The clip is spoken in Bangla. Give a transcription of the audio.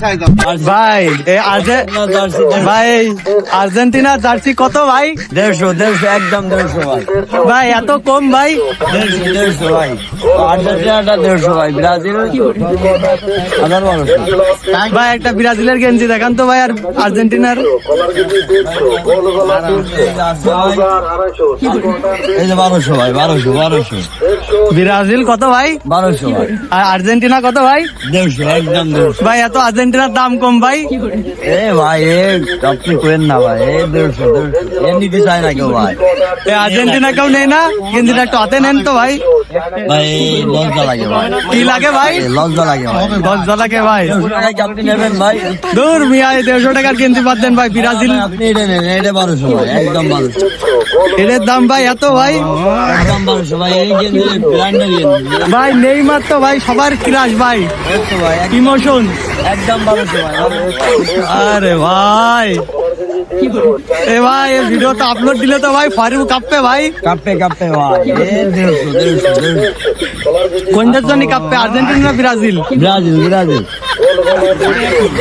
ভাই ভাই আর্জেন্টিনা জার্সি কত ভাই? 150 একদম 150 ভাই। ভাই এত কম ভাই? 150 ভাই। আর্জেন্টিনাটা 150 ভাই। ব্রাজিল 1200। ভাই একটা ব্রাজিলের গেঞ্জি দেখান তো ভাই, আর আর্জেন্টিনার। এই যে 1200 ভাই, 1200। ব্রাজিল কত ভাই? 1200 ভাই। আর আর্জেন্টিনা কত ভাই? 150 একদম 150। ভাই এত আর্জেন্টিনার দাম কম ভাই? এ ভাই আপনি করেন না ভাই, 150 এর নিতে চায় না কেউ ভাই। আর্জেন্টিনা কেউ নেই না? গেঞ্জিটা একটু হাতে নেন তো ভাই। ভাই লজ্জা লাগে ভাই। কি লাগে ভাই? লজ্জা লাগে ভাই। 10 লাগে ভাই। 150 টাকায় কি আপনি নেবেন ভাই? দূর মিয়া, 150 টাকার গেঞ্জি বাদ দেন ভাই। ব্রাজিল আপনি এটা নেন, এটা 1200 ভাই, একদম 1200। এর দাম ভাই এত ভাই? একদম 1200 ভাই। এই গেঞ্জি ব্র্যান্ডের গেঞ্জি ভাই নেইমার তো ভাই সবার ক্রাশ ভাই, ভাই, ইমোশন। একদম 1200 ভাই। আরে ভাই এ ভাই এই ভিডিও তো আপলোড দিলে তো ভাই ফারুক কাঁপবে ভাই। কাপে কাপে ভাই, 150। কোন দেশ জানি কাঁপবে, আর্জেন্টিনা না ব্রাজিল? ব্রাজিল।